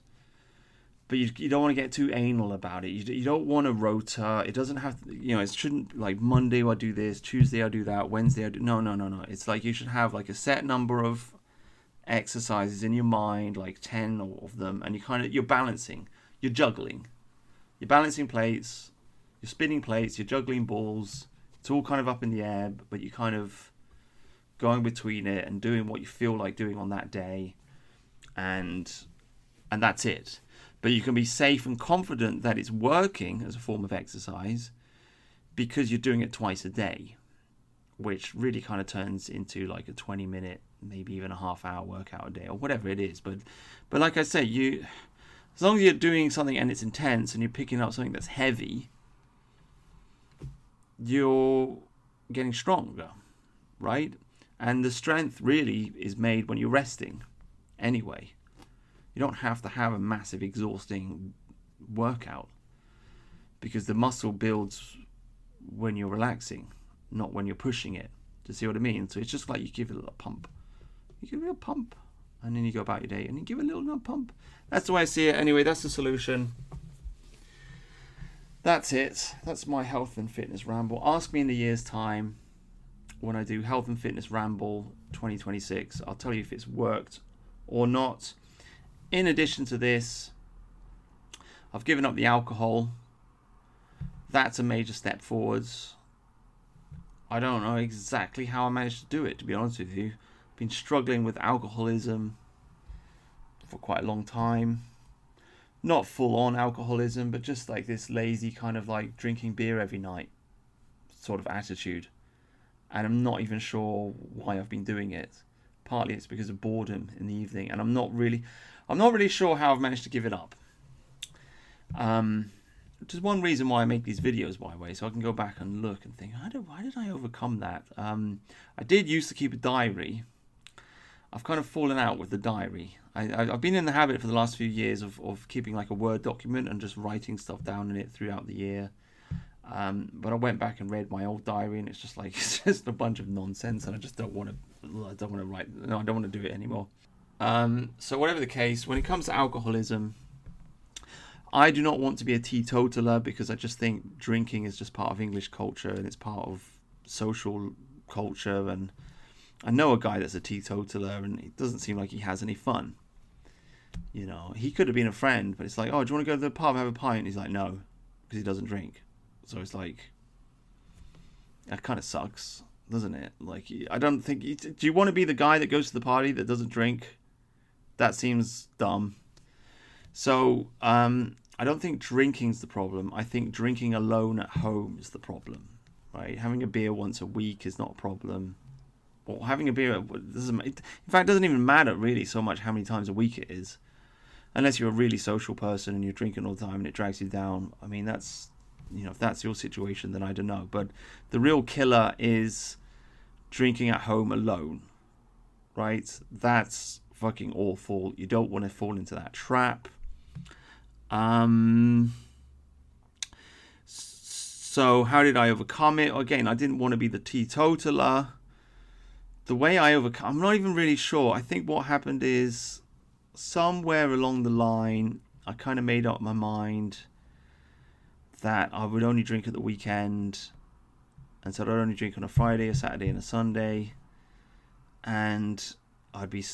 but you don't want to get too anal about it. You don't want a rota. It doesn't have to, it shouldn't like Monday I do this, Tuesday I do that, Wednesday I do no. It's like you should have like a set number of exercises in your mind, like 10 of them, and you're balancing, you're juggling. You're balancing plates, you're spinning plates, you're juggling balls. It's all kind of up in the air, but you're kind of going between it and doing what you feel like doing on that day, and that's it. But you can be safe and confident that it's working as a form of exercise because you're doing it twice a day, which really kind of turns into like a 20-minute, maybe even a half-hour workout a day or whatever it is. But like I say, as long as you're doing something and it's intense and you're picking up something that's heavy, you're getting stronger, right? And the strength really is made when you're resting anyway. You don't have to have a massive, exhausting workout because the muscle builds when you're relaxing, not when you're pushing it. Do you see what I mean? So it's just like you give it a little pump. You give it a pump, and then you go about your day, and you give it a little pump. That's the way I see it. Anyway, that's the solution. That's it. That's my health and fitness ramble. Ask me in a year's time when I do health and fitness ramble 2026. I'll tell you if it's worked or not. In addition to this, I've given up the alcohol. That's a major step forwards. I don't know exactly how I managed to do it, to be honest with you. I've been struggling with alcoholism for quite a long time. Not full on alcoholism, but just like this lazy kind of like drinking beer every night sort of attitude. And I'm not even sure why I've been doing it. Partly it's because of boredom in the evening, and I'm not really sure how I've managed to give it up. Which is one reason why I make these videos, by the way, so I can go back and look and think, why did I overcome that? I did used to keep a diary. I've kind of fallen out with the diary. I've been in the habit for the last few years of keeping like a Word document and just writing stuff down in it throughout the year. But I went back and read my old diary, and it's just like it's just a bunch of nonsense, and I just don't want to write. No, I don't want to do it anymore. So whatever the case, when it comes to alcoholism, I do not want to be a teetotaler because I just think drinking is just part of English culture and it's part of social culture. And I know a guy that's a teetotaler, and it doesn't seem like he has any fun. He could have been a friend, but it's like, oh, do you want to go to the pub, have a pint? He's like, no, because he doesn't drink. So it's like, that kind of sucks, doesn't it? Like, I don't think... Do you want to be the guy that goes to the party that doesn't drink? That seems dumb. So, I don't think drinking's the problem. I think drinking alone at home is the problem, right? Having a beer once a week is not a problem. Or having a beer... in fact, it doesn't even matter really so much how many times a week it is. Unless you're a really social person and you're drinking all the time and it drags you down. I mean, that's... if that's your situation, then I don't know. But the real killer is drinking at home alone, right? That's fucking awful. You don't want to fall into that trap. So how did I overcome it? Again, I didn't want to be the teetotaler. The way I overcome, I'm not even really sure. I think what happened is somewhere along the line, I kind of made up my mind that I would only drink at the weekend, and so I'd only drink on a Friday, a Saturday, and a Sunday, and I'd be,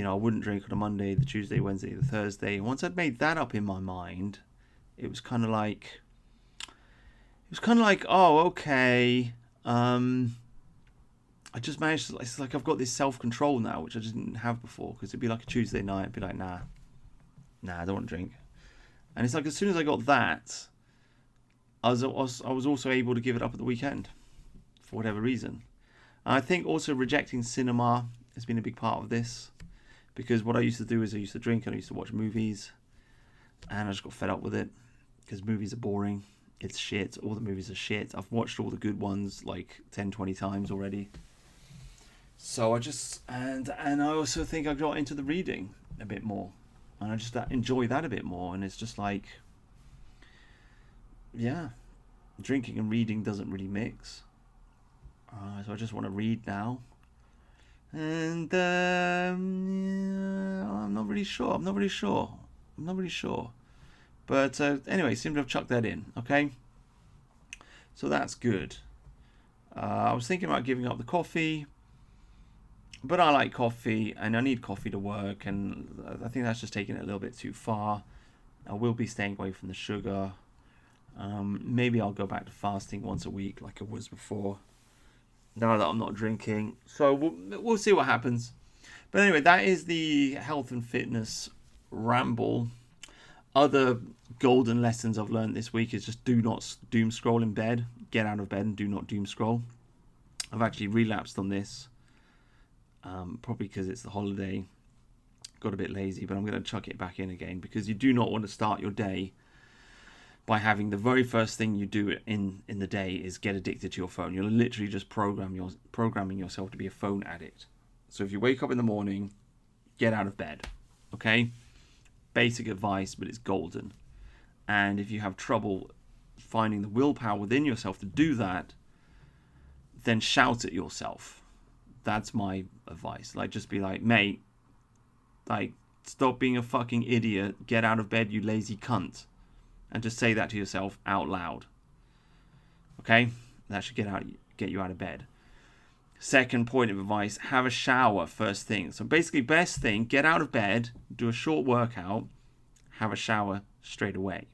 I wouldn't drink on a Monday, the Tuesday, Wednesday, the Thursday. And once I'd made that up in my mind, it was kind of like, oh, okay. I just managed to, it's like I've got this self-control now, which I just didn't have before, because it'd be like a Tuesday night, I'd be like, nah, I don't want to drink. And it's like, as soon as I got that, I was also able to give it up at the weekend, for whatever reason. And I think also rejecting cinema has been a big part of this, because what I used to do is I used to drink and I used to watch movies, and I just got fed up with it, because movies are boring. It's shit. All the movies are shit. I've watched all the good ones like 10, 20 times already. So I just, and I also think I got into the reading a bit more, and I just enjoy that a bit more. And it's just like, yeah, drinking and reading doesn't really mix. So I just want to read now. And I'm not really sure. But anyway, seem to have chucked that in. Okay. So that's good. I was thinking about giving up the coffee, but I like coffee and I need coffee to work, and I think that's just taking it a little bit too far. I will be staying away from the sugar. Maybe I'll go back to fasting once a week like I was before, now that I'm not drinking. So we'll see what happens. But anyway, that is the health and fitness ramble. Other golden lessons I've learned this week is just do not doom scroll in bed. Get out of bed and do not doom scroll. I've actually relapsed on this. Probably because it's the holiday. Got a bit lazy, but I'm going to chuck it back in again, because you do not want to start your day by having the very first thing you do in the day is get addicted to your phone. You're literally just programming yourself to be a phone addict. So if you wake up in the morning, get out of bed. Okay? Basic advice, but it's golden. And if you have trouble finding the willpower within yourself to do that, then shout at yourself. That's my advice. Like, just be like, mate, like, stop being a fucking idiot. Get out of bed, you lazy cunt. And just say that to yourself out loud. Okay? That should get you out of bed. Second point of advice, have a shower first thing. So basically, best thing, get out of bed, do a short workout, have a shower straight away.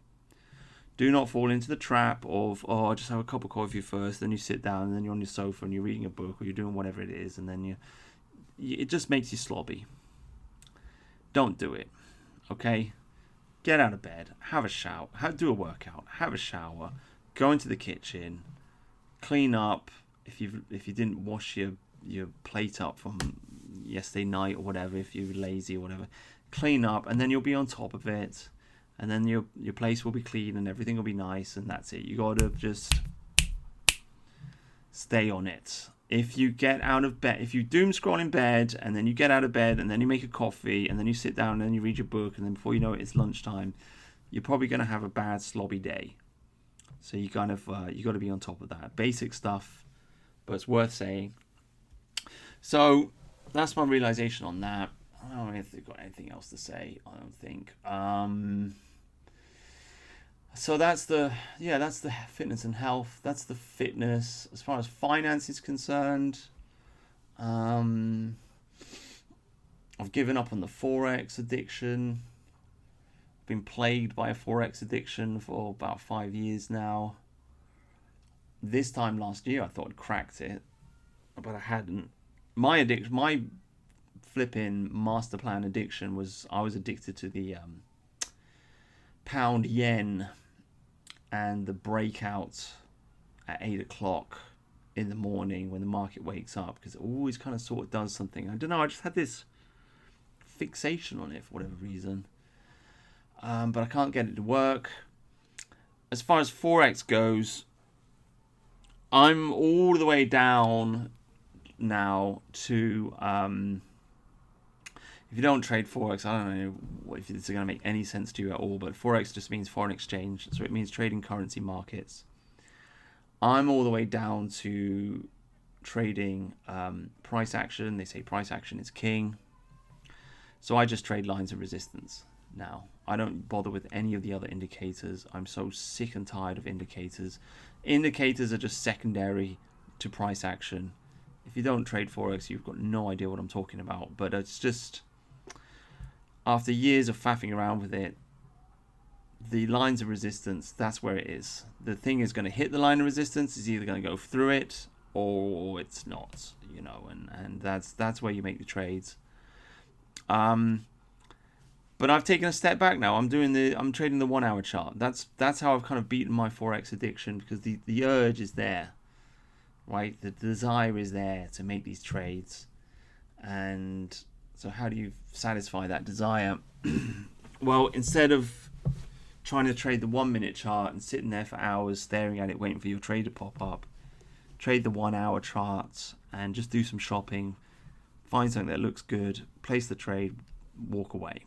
Do not fall into the trap of, just have a cup of coffee first, then you sit down, and then you're on your sofa and you're reading a book or you're doing whatever it is, and then it just makes you slobby. Don't do it. Okay? Get out of bed, have a shower, do a workout, have a shower, go into the kitchen, clean up. If you didn't wash your plate up from yesterday night or whatever, if you're lazy or whatever, clean up, and then you'll be on top of it, and then your place will be clean and everything will be nice, and that's it. You gotta just stay on it. If you get out of bed, if you doom scroll in bed, and then you get out of bed, and then you make a coffee, and then you sit down, and then you read your book, and then before you know it, it's lunchtime, you're probably gonna have a bad slobby day. So you kind of you got to be on top of that. Basic stuff, but it's worth saying. So that's my realization on that. I don't know if they've got anything else to say. I don't think. So that's the fitness and health. That's the fitness. As far as finance is concerned, I've given up on the Forex addiction. I've been plagued by a Forex addiction for about 5 years now. This time last year, I thought I'd cracked it, but I hadn't. My flipping master plan addiction was, I was addicted to the pound yen and the breakout at 8 o'clock in the morning when the market wakes up, because it always kind of sort of does something. I don't know, I just had this fixation on it for whatever reason, but I can't get it to work. As far as Forex goes, I'm all the way down now to if you don't trade Forex, I don't know if this is going to make any sense to you at all, but Forex just means foreign exchange, so it means trading currency markets. I'm all the way down to trading price action. They say price action is king, so I just trade lines of resistance. now. I don't bother with any of the other indicators. I'm so sick and tired of indicators. Indicators are just secondary to price action. If you don't trade Forex, you've got no idea what I'm talking about. But it's just, after years of faffing around with it, the lines of resistance, that's where it is. The thing is going to hit the line of resistance. It's either going to go through it or it's not, you know, and that's where you make the trades. But I've taken a step back now. I'm trading the 1 hour chart. That's how I've kind of beaten my Forex addiction, because the urge is there, right? The desire is there to make these trades. And so how do you satisfy that desire? Well, instead of trying to trade the 1 minute chart and sitting there for hours staring at it waiting for your trade to pop up, trade the 1 hour chart and just do some shopping, find something that looks good, place the trade, walk away.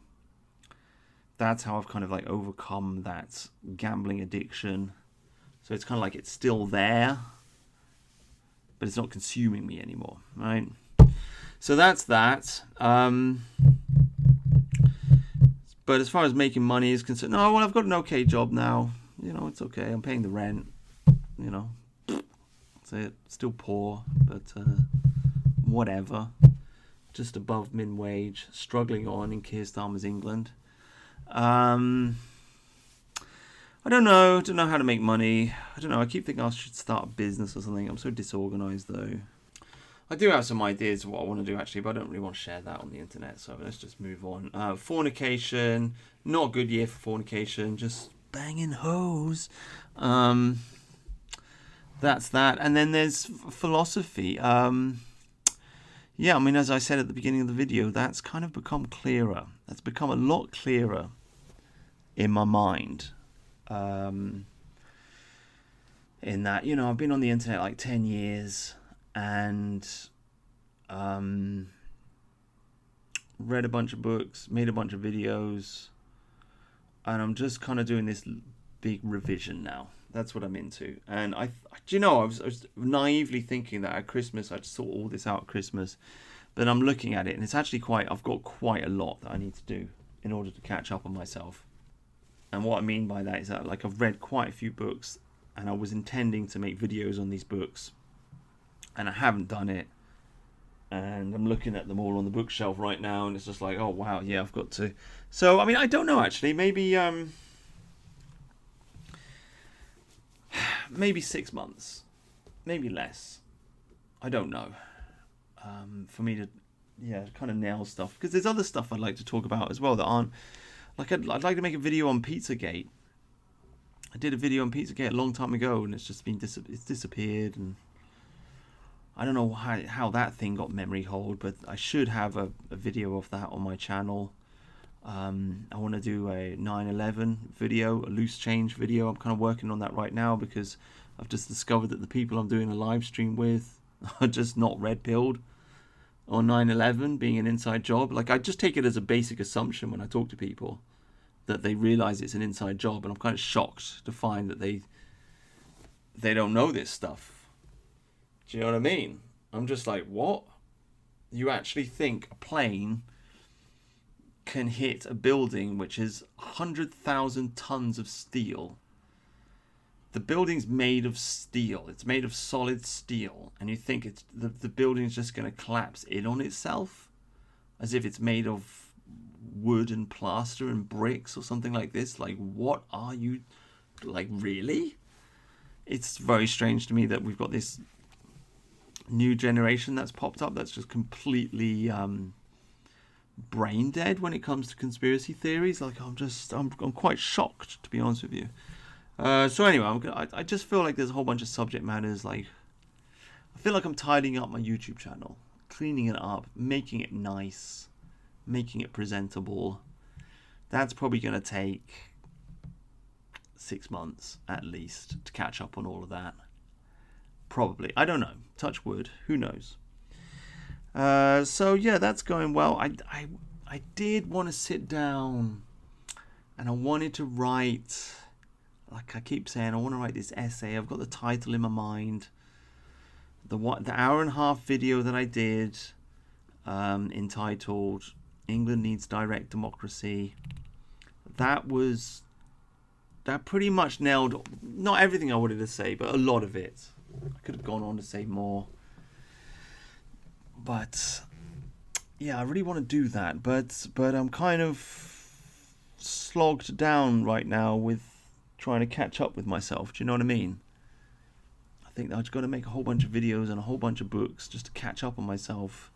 That's how I've kind of like overcome that gambling addiction. So it's kind of like it's still there, but it's not consuming me anymore, right? So that's that. But as far as making money is concerned, no, well, I've got an okay job now. You know, it's okay. I'm paying the rent. You know, that's it. Still poor, but whatever. Just above min wage, struggling on in Keir Starmer's England. I don't know how to make money. I don't know. I keep thinking I should start a business or something. I'm so disorganized though. I do have some ideas of what I want to do actually, but I don't really want to share that on the internet. So let's just move on. Fornication, not a good year for fornication. Just banging hoes. That's that. And then there's philosophy. Yeah, I mean, as I said at the beginning of the video, that's kind of become clearer. That's become a lot clearer in my mind. In that, you know, I've been on the internet like 10 years and read a bunch of books, made a bunch of videos, and I'm just kind of doing this big revision now. That's what I'm into. And I was naively thinking that at Christmas I'd sort all this out at Christmas, but I'm looking at it and it's actually I've got quite a lot that I need to do in order to catch up on myself. And what I mean by that is that, like, I've read quite a few books and I was intending to make videos on these books and I haven't done it. And I'm looking at them all on the bookshelf right now and it's just like, oh wow, yeah, I've got to. So, I mean, I don't know actually, maybe 6 months, maybe less. I don't know. For me to, kind of nail stuff, because there's other stuff I'd like to talk about as well that aren't, like, I'd like to make a video on Pizzagate. I did a video on Pizzagate a long time ago, and it's just been it's disappeared, and I don't know how that thing got memory hold, but I should have a video of that on my channel. I want to do a 9/11 video, a loose change video. I'm kind of working on that right now because I've just discovered that the people I'm doing a live stream with are just not red-pilled on 9/11 being an inside job. Like, I just take it as a basic assumption when I talk to people that they realize it's an inside job, and I'm kind of shocked to find that they don't know this stuff. Do you know what I mean? I'm just like, what? You actually think a plane can hit a building which is 100,000 tons of steel? The building's made of steel. It's made of solid steel, and you think it's the building's just going to collapse in on itself as if it's made of wood and plaster and bricks or something like this? Like, what are you, like, really? It's very strange to me that we've got this new generation that's popped up that's just completely brain dead when it comes to conspiracy theories. Like, I'm quite shocked, to be honest with you. So anyway, I just feel like there's a whole bunch of subject matters. Like, I feel like I'm tidying up my YouTube channel, cleaning it up, making it nice, making it presentable. That's probably going to take 6 months at least to catch up on all of that. Probably. I don't know. Touch wood. Who knows? So yeah, that's going well. I did want to sit down and I wanted to write, like I keep saying, I want to write this essay. I've got the title in my mind. The hour and a half video that I did, entitled "England Needs Direct Democracy." that pretty much nailed not everything I wanted to say, but a lot of it. I could have gone on to say more, but yeah, I really want to do that, but I'm kind of slogged down right now with trying to catch up with myself. Do you know what I mean? I think I've got to make a whole bunch of videos and a whole bunch of books just to catch up on myself,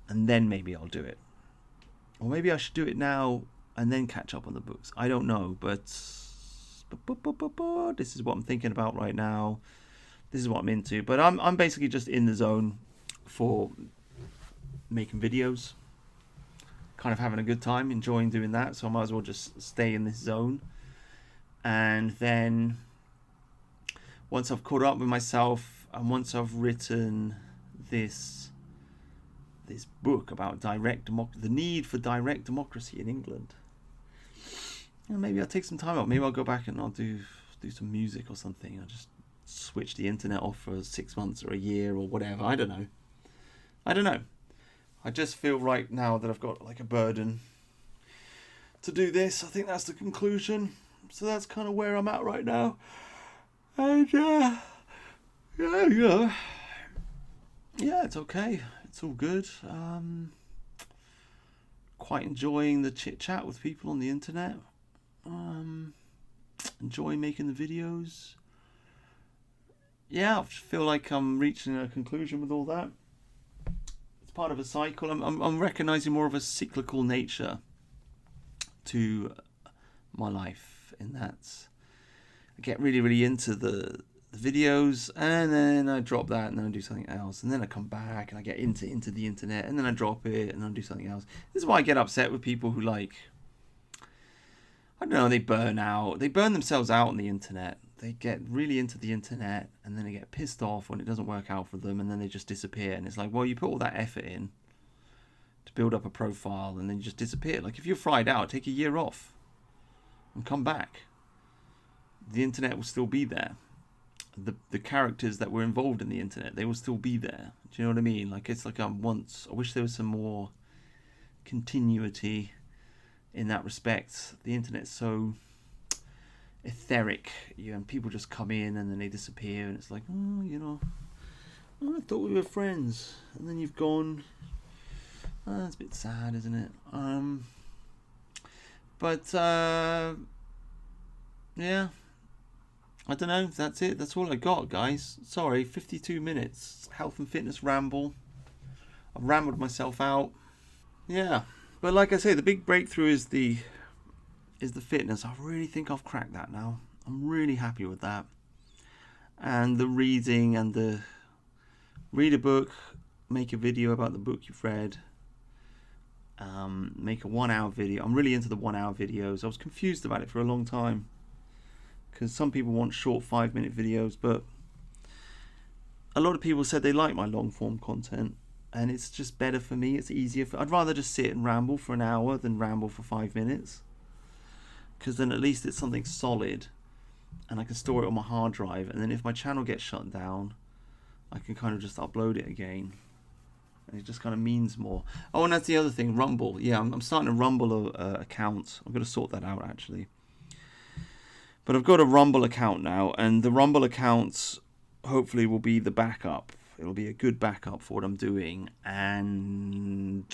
and then maybe I'll do it. Or maybe I should do it now and then catch up on the books. I don't know, but this is what I'm thinking about right now. This is what I'm into. But I'm basically just in the zone for making videos, kind of having a good time, enjoying doing that. So I might as well just stay in this zone. And then once I've caught up with myself, and once I've written this book about the need for direct democracy in England, and maybe I'll take some time out. Maybe I'll go back and I'll do some music or something. I'll just switch the internet off for 6 months or a year or whatever. I don't know. I just feel right now that I've got like a burden to do this. I think that's the conclusion. So that's kind of where I'm at right now. And yeah, it's okay. It's all good. Quite enjoying the chit chat with people on the internet. Enjoy making the videos. Yeah, I feel like I'm reaching a conclusion with all that. It's part of a cycle. I'm recognizing more of a cyclical nature to my life, in that I get really, really into the videos, and then I drop that, and then I do something else, and then I come back and I get into the internet, and then I drop it and I do something else. This is why I get upset with people who, like, I don't know, they burn themselves out on the internet. They get really into the internet, and then they get pissed off when it doesn't work out for them, and then they just disappear. And it's like, well, you put all that effort in to build up a profile, and then you just disappear. Like, if you're fried out, take a year off and come back. The internet will still be there. The characters that were involved in the internet, they will still be there. Do you know what I mean? Like, it's like I wish there was some more continuity in that respect. The internet's so etheric, and people just come in and then they disappear, and it's like, I thought we were friends, and then you've gone. That's a bit sad, isn't it? Yeah, I don't know. That's it. That's all I got, guys. Sorry, 52 minutes. Health and fitness ramble. I've rambled myself out. Yeah, but like I say, the big breakthrough is the fitness. I really think I've cracked that now. I'm really happy with that. And the reading, and the read a book, make a video about the book you've read. Make a 1 hour video. I'm really into the 1 hour videos. I was confused about it for a long time, because some people want short 5-minute videos, but a lot of people said they like my long form content, and it's just better for me. It's easier. I'd rather just sit and ramble for an hour than ramble for 5 minutes, because then at least it's something solid, and I can store it on my hard drive, and then if my channel gets shut down, I can kind of just upload it again, and it just kind of means more. Oh, and that's the other thing, Rumble. Yeah, I'm starting a Rumble account. I'm going to sort that out, actually. But I've got a Rumble account now, and the Rumble account hopefully will be the backup. It'll be a good backup for what I'm doing, and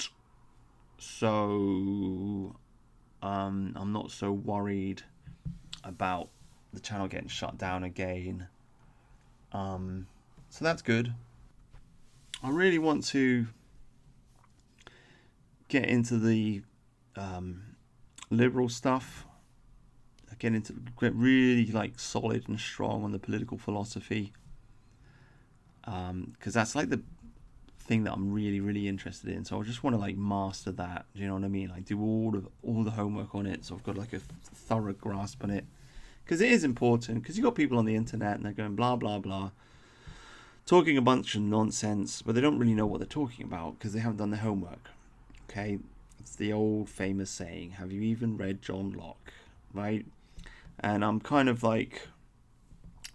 so I'm not so worried about the channel getting shut down again. So that's good. I really want to get into the liberal stuff. Get really like solid and strong on the political philosophy, because that's like the thing that I'm really, really interested in. So I just want to like master that. Do you know what I mean? Like do all the homework on it, so I've got like a thorough grasp on it, because it is important. Because you got people on the internet and they're going blah blah blah, talking a bunch of nonsense, but they don't really know what they're talking about because they haven't done their homework. Okay, it's the old famous saying, have you even read John Locke? Right? And I'm kind of like,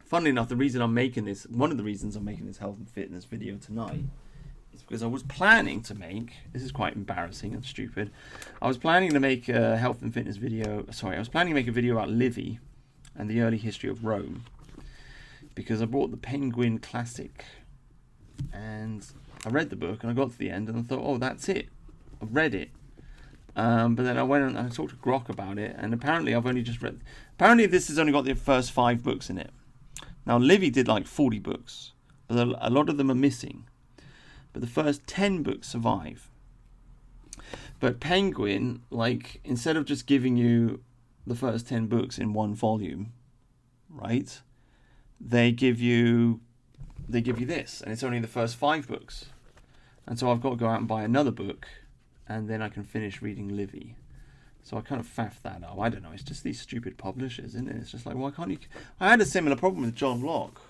funnily enough, one of the reasons I'm making this health and fitness video tonight is because I was planning to make, this is quite embarrassing and stupid, I was planning to make a health and fitness video, I was planning to make a video about Livy and the early history of Rome, because I bought the Penguin Classic, and I read the book, and I got to the end, and I thought, oh, that's it, I've read it. But then I went and I talked to Grok about it, and apparently I've only just read, apparently this has only got the first 5 books in it. Now, Livy did like 40 books, but a lot of them are missing. But the first 10 books survive. But Penguin, like, instead of just giving you the first 10 books in one volume, right, they give you this, and it's only the first 5 books. And so I've got to go out and buy another book, and then I can finish reading Livy. So I kind of faffed that up. I don't know, it's just these stupid publishers, isn't it? It's just like, why can't you... I had a similar problem with John Locke.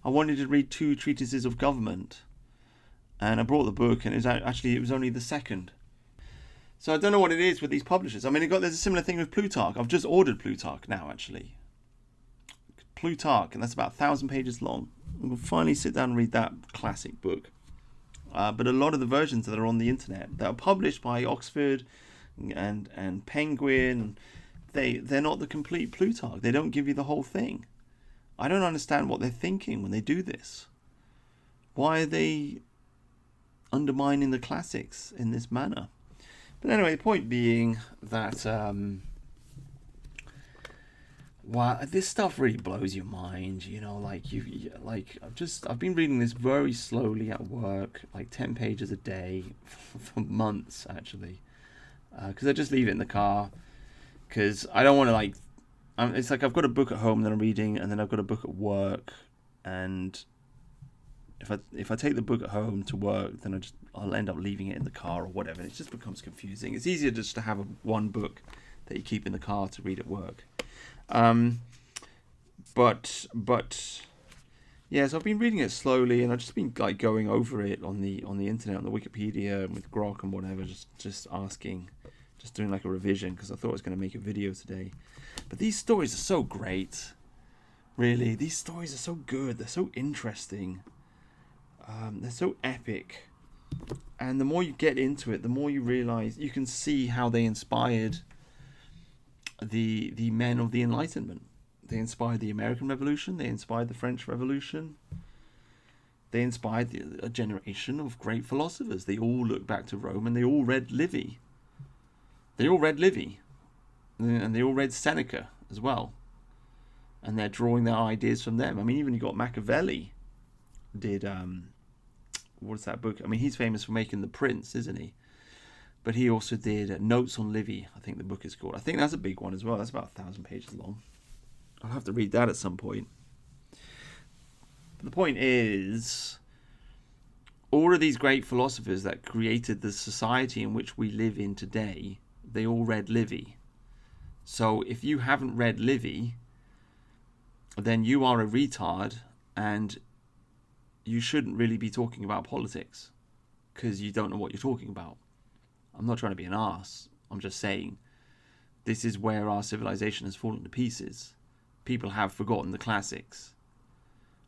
I wanted to read 2 treatises of government, and I brought the book, and it was only the second. So I don't know what it is with these publishers. I mean, there's a similar thing with Plutarch. I've just ordered Plutarch now, actually. Plutarch, and that's about 1,000 pages long. We'll finally sit down and read that classic book. But a lot of the versions that are on the internet that are published by Oxford and Penguin, they're not the complete Plutarch. They don't give you the whole thing. I don't understand what they're thinking when they do this. Why are they undermining the classics in this manner? But anyway, the point being that wow, this stuff really blows your mind, you know, like I've been reading this very slowly at work, like 10 pages a day for months, actually, because I just leave it in the car, because I don't want to, it's like I've got a book at home that I'm reading, and then I've got a book at work, and if I take the book at home to work, then I'll end up leaving it in the car or whatever, and it just becomes confusing. It's easier just to have one book that you keep in the car to read at work. But yeah, so I've been reading it slowly, and I've just been going over it on the internet, on the Wikipedia, and with Grok and whatever, just asking, just doing like a revision, because I thought I was going to make a video today. But these stories are so great, really. These stories are so good. They're so interesting. They're so epic, and the more you get into it, the more you realize, you can see how they inspired the men of the Enlightenment. They inspired the American Revolution. They inspired the French Revolution. They inspired a generation of great philosophers. They all look back to Rome, and they all read Livy. And they all read Seneca as well. And they're drawing their ideas from them. I mean, even you got Machiavelli did what's that book? I mean, he's famous for making The Prince, isn't he? But he also did Notes on Livy, I think the book is called. I think that's a big one as well. That's about 1,000 pages long. I'll have to read that at some point. But the point is, all of these great philosophers that created the society in which we live in today, they all read Livy. So if you haven't read Livy, then you are a retard, and you shouldn't really be talking about politics, because you don't know what you're talking about. I'm not trying to be an arse. I'm just saying this is where our civilization has fallen to pieces. People have forgotten the classics.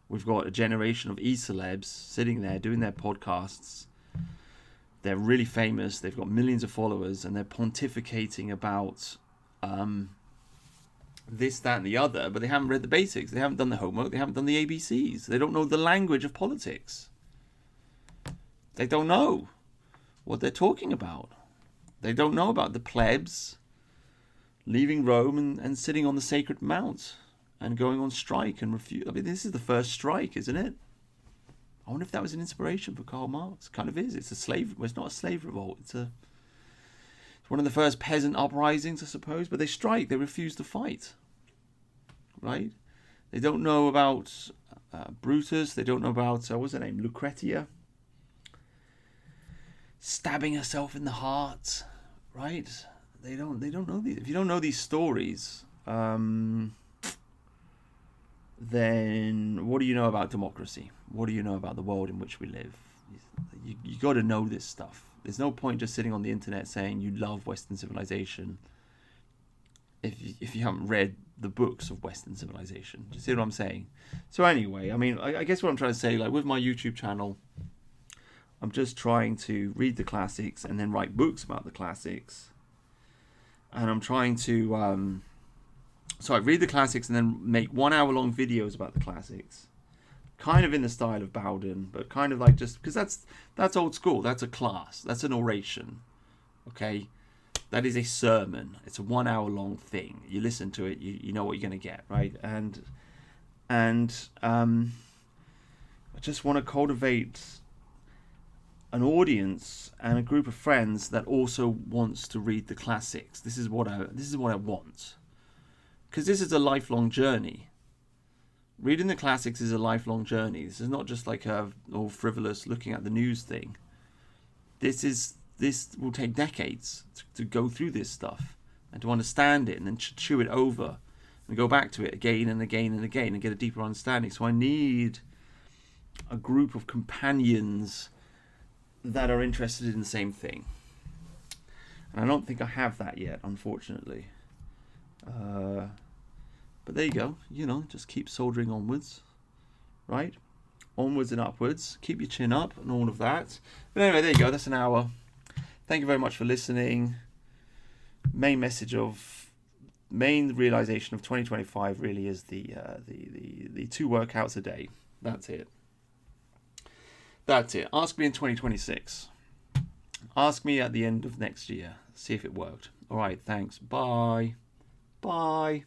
We've got a generation of e-celebs sitting there doing their podcasts. They're really famous. They've got millions of followers, and they're pontificating about this, that, and the other, but they haven't read the basics. They haven't done the homework. They haven't done the ABCs. They don't know the language of politics. They don't know what they're talking about. They don't know about the plebs leaving Rome and sitting on the Sacred Mount and going on strike and refuse. I mean, this is the first strike, isn't it? I wonder if that was an inspiration for Karl Marx. Kind of is. It's a slave. Well, it's not a slave revolt. It's one of the first peasant uprisings, I suppose. But they strike. They refuse to fight. Right? They don't know about Brutus. They don't know about what's her name, Lucretia, stabbing herself in the heart. Right? They don't know these. If you don't know these stories, then what do you know about democracy? What do you know about the world in which we live? You got to know this stuff. There's no point just sitting on the internet saying you love Western civilization if you haven't read the books of Western civilization. Do you see what I'm saying? So anyway, I mean, I guess what I'm trying to say, like with my YouTube channel, I'm just trying to read the classics and then write books about the classics. And I'm trying to, so I read the classics and then make 1 hour long videos about the classics. Kind of in the style of Bowden, but kind of like just, because that's old school. That's a class. That's an oration. Okay? That is a sermon. It's a 1 hour long thing. You listen to it, you know what you're going to get, right? And I just want to cultivate an audience and a group of friends that also wants to read the classics. This is what I want, because this is a lifelong journey. Reading the classics is a lifelong journey. This is not just like a all frivolous looking at the news thing. This will take decades to go through this stuff and to understand it and then chew it over and go back to it again and again and again and get a deeper understanding. So I need a group of companions that are interested in the same thing. And I don't think I have that yet, unfortunately. But there you go. You know, just keep soldering onwards, right? Onwards and upwards. Keep your chin up and all of that. But anyway, there you go. That's an hour. Thank you very much for listening. Main realization of 2025 really is the 2 workouts a day. That's it. That's it. Ask me in 2026. Ask me at the end of next year. See if it worked. All right. Thanks. Bye. Bye.